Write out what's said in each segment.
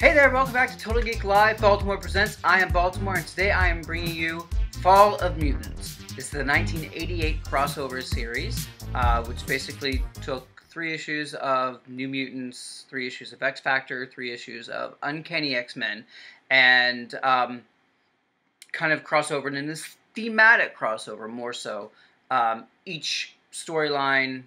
Hey there, welcome back to Total Geek Live, Baltimore Presents. I am Baltimore, and today I am bringing you Fall of Mutants. This is the 1988 crossover series, which basically took 3 issues of New Mutants, 3 issues of X-Factor, 3 issues of Uncanny X-Men, and kind of crossovered in this thematic crossover more so. Each storyline,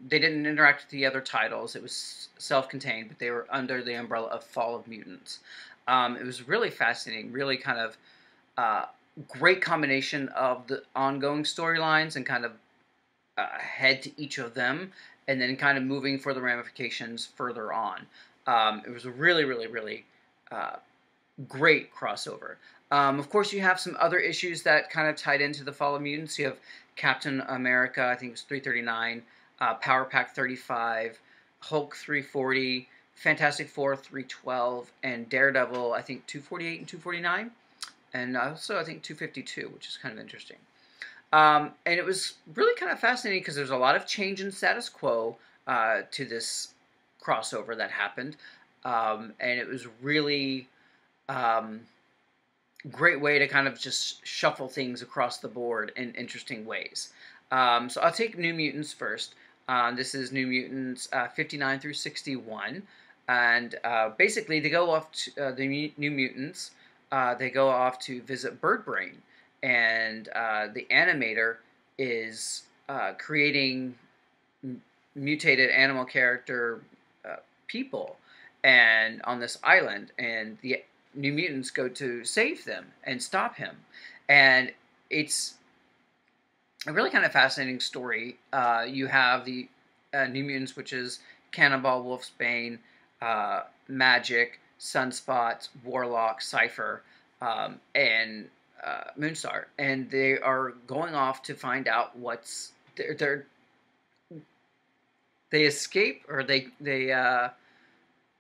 they didn't interact with the other titles. It was self-contained, but they were under the umbrella of Fall of Mutants. It was really fascinating, really kind of great combination of the ongoing storylines and kind of head to each of them, and then kind of moving for the ramifications further on. It was a really great crossover. Of course, you have some other issues that kind of tied into the Fall of Mutants. You have Captain America, I think it was 339, Power Pack 35, Hulk 340, Fantastic Four 312, and Daredevil, I think 248 and 249, and also I think 252, which is kind of interesting. And it was really kind of fascinating because there's a lot of change in status quo to this crossover that happened, and it was really great way to kind of just shuffle things across the board in interesting ways. So I'll take New Mutants first. This is New Mutants 59 through 61, and basically they go off to the New Mutants. They go off to visit Bird Brain, and the animator is creating mutated animal character people, and on this island, and the New Mutants go to save them and stop him, and it's a really kind of fascinating story. You have the New Mutants, which is Cannonball, Wolfsbane, Magic, Sunspot, Warlock, Cypher, and Moonstar, and they are going off to find out what's they escape, or they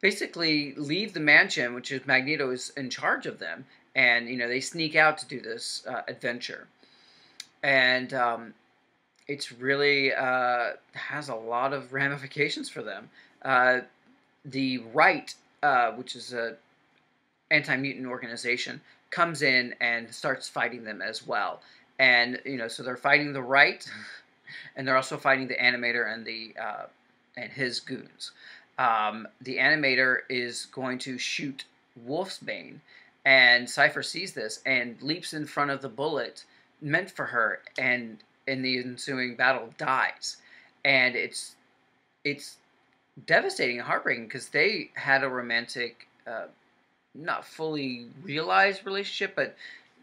basically leave the mansion, which is Magneto is in charge of them, and they sneak out to do this adventure. And it's really has a lot of ramifications for them. The Right, which is a anti-mutant organization, comes in and starts fighting them as well. And so they're fighting the Right, and they're also fighting the animator and and his goons. The animator is going to shoot Wolfsbane, and Cypher sees this and leaps in front of the bullet meant for her, and in the ensuing battle dies. And it's devastating and heartbreaking because they had a romantic, not fully realized relationship, but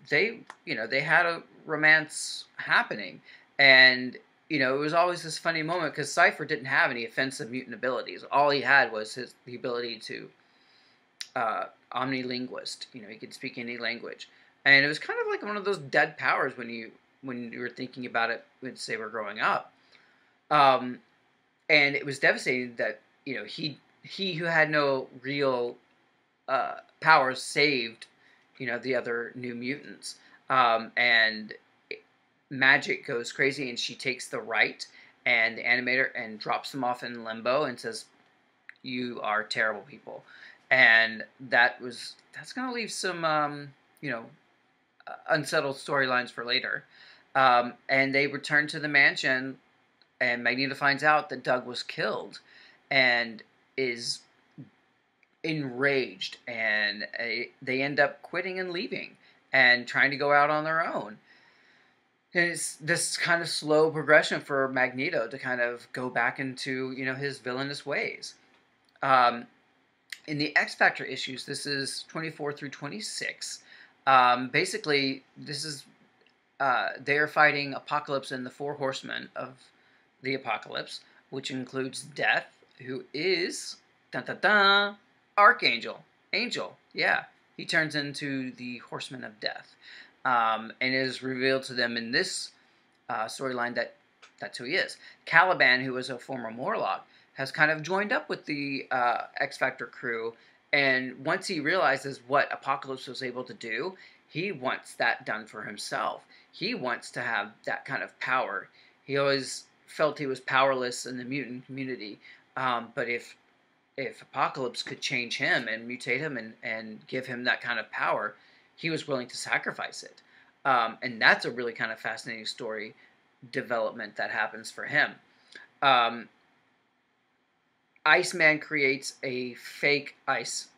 they had a romance happening, and it was always this funny moment because Cypher didn't have any offensive mutant abilities. All he had was the ability to omnilinguist. He could speak any language. And it was kind of like one of those dead powers when you were thinking about it when, say, we're growing up. And it was devastating that he who had no real powers saved the other New Mutants. And Magic goes crazy, and she takes the Right and the animator and drops them off in limbo and says, "You are terrible people." And that's going to leave some unsettled storylines for later. And they return to the mansion, and Magneto finds out that Doug was killed and is enraged, and they end up quitting and leaving and trying to go out on their own. And it's this kind of slow progression for Magneto to kind of go back into his villainous ways. In the X-Factor issues, this is 24 through 26. Basically, this is they are fighting Apocalypse and the 4 Horsemen of the Apocalypse, which includes Death, who is Archangel. Angel, yeah. He turns into the Horseman of Death. And it is revealed to them in this storyline that that's who he is. Caliban, who was a former Morlock, has kind of joined up with the X-Factor crew, and once he realizes what Apocalypse was able to do, he wants that done for himself. He wants to have that kind of power. He always felt he was powerless in the mutant community, but if if Apocalypse could change him and mutate him and give him that kind of power, he was willing to sacrifice it. And that's a really kind of fascinating story development that happens for him. Iceman creates a fake Ice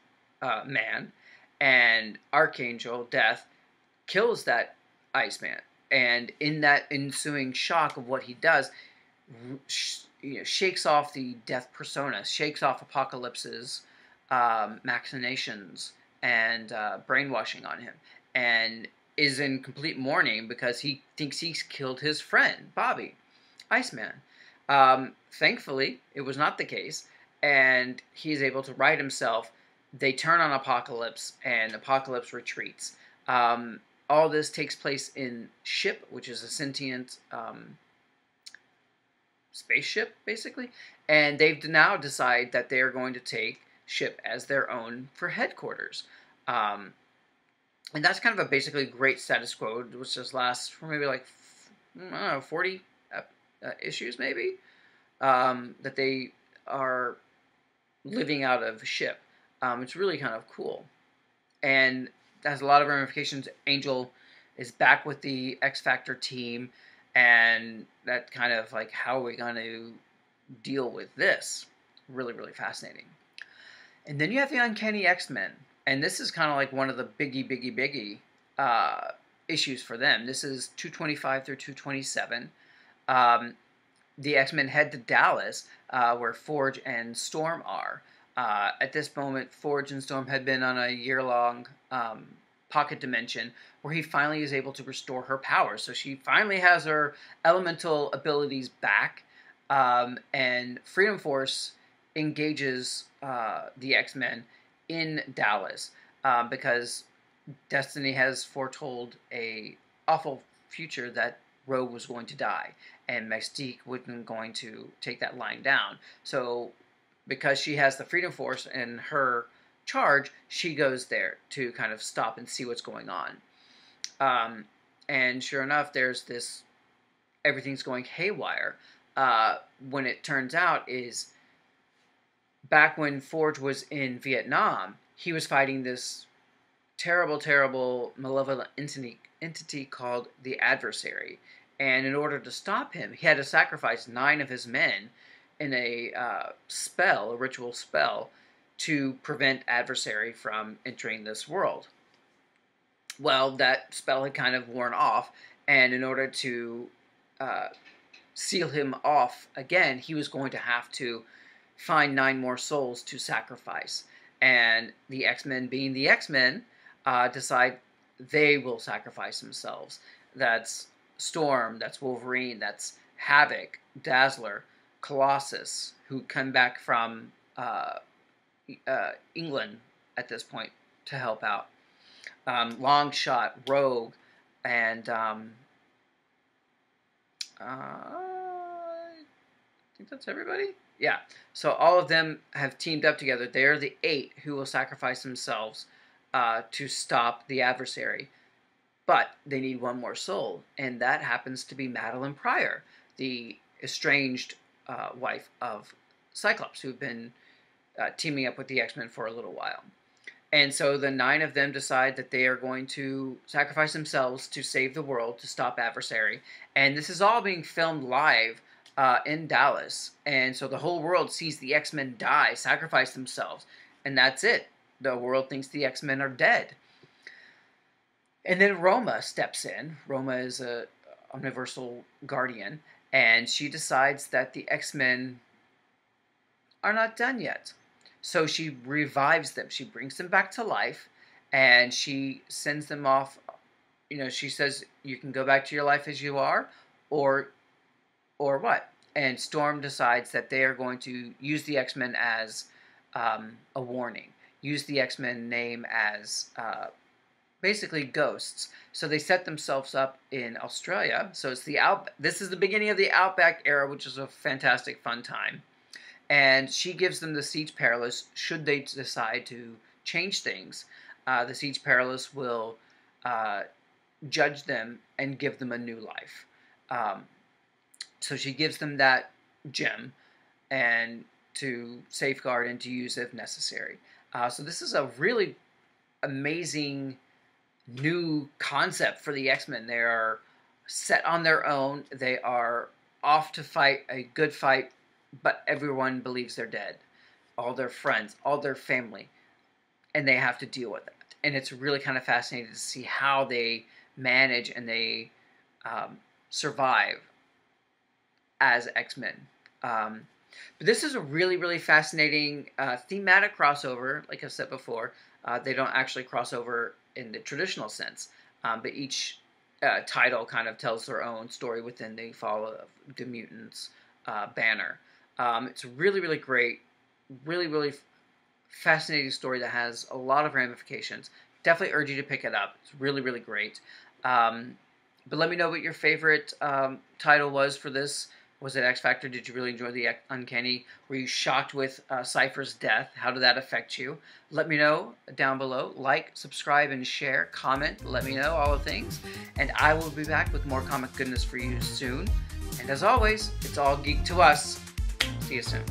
Man, and Archangel Death kills that Iceman. And in that ensuing shock of what he does, shakes off the Death persona, shakes off Apocalypse's machinations and brainwashing on him, and is in complete mourning because he thinks he's killed his friend, Bobby, Iceman. Thankfully, it was not the case, and he's able to right himself. They turn on Apocalypse, and Apocalypse retreats. All this takes place in Ship, which is a sentient spaceship, basically, and they've now decided that they are going to take Ship as their own for headquarters. And that's kind of a basically great status quo, which just lasts for maybe like, I don't know, 40 issues maybe, that they are living out of Ship. It's really kind of cool. And has a lot of ramifications. Angel is back with the X Factor team, and that kind of like, how are we going to deal with this? Really, really fascinating. And then you have the Uncanny X-Men. And this is kind of like one of the biggie issues for them. This is 225 through 227. The X-Men head to Dallas, where Forge and Storm are. At this moment, Forge and Storm had been on a year-long pocket dimension where he finally is able to restore her powers. So she finally has her elemental abilities back, and Freedom Force engages the X-Men in Dallas because Destiny has foretold a awful future that Rogue was going to die, and Mystique wasn't going to take that line down. So because she has the Freedom Force in her charge, she goes there to kind of stop and see what's going on. And sure enough, there's this, everything's going haywire. When it turns out is, back when Forge was in Vietnam, he was fighting this terrible, terrible, malevolent entity called the Adversary. And in order to stop him, he had to sacrifice 9 of his men in a spell, a ritual spell, to prevent Adversary from entering this world. Well, that spell had kind of worn off, and in order to seal him off again, he was going to have to find 9 more souls to sacrifice. And the X-Men, being the X-Men, decide they will sacrifice themselves. That's Storm, that's Wolverine, that's Havoc, Dazzler, Colossus, who come back from England at this point to help out. Longshot, Rogue, and I think that's everybody. Yeah, so all of them have teamed up together. They are the 8 who will sacrifice themselves to stop the Adversary. But they need 1 more soul, and that happens to be Madeline Pryor, the estranged wife of Cyclops, who've been teaming up with the X-Men for a little while. And so the 9 of them decide that they are going to sacrifice themselves to save the world, to stop Adversary. And this is all being filmed live in Dallas. And so the whole world sees the X-Men die, sacrifice themselves. And that's it. The world thinks the X-Men are dead. And then Roma steps in. Roma is a universal guardian. And she decides that the X-Men are not done yet. So she revives them. She brings them back to life, and she sends them off. You know, she says, you can go back to your life as you are, or what? And Storm decides that they are going to use the X-Men as a warning. Use the X-Men name as basically ghosts. So they set themselves up in Australia. So it's this is the beginning of the Outback era, which is a fantastic, fun time. And she gives them the Siege Perilous should they decide to change things. The Siege Perilous will judge them and give them a new life. So she gives them that gem, and to safeguard and to use if necessary. So this is a really amazing new concept for the X-Men. They are set on their own. They are off to fight a good fight, but everyone believes they're dead. All their friends, all their family, and they have to deal with that. And it's really kind of fascinating to see how they manage and they survive as X-Men. But this is a really, really fascinating thematic crossover. Like I said before, they don't actually cross over in the traditional sense, but each title kind of tells their own story within the Fall of the Mutants banner. It's really, really great, really, really fascinating story that has a lot of ramifications. Definitely urge you to pick it up. It's really, really great. But let me know what your favorite title was for this. Was it X Factor? Did you really enjoy the Uncanny? Were you shocked with Cypher's death? How did that affect you? Let me know down below. Like, subscribe, and share. Comment. Let me know all the things. And I will be back with more comic goodness for you soon. And as always, it's all geek to us. See you soon.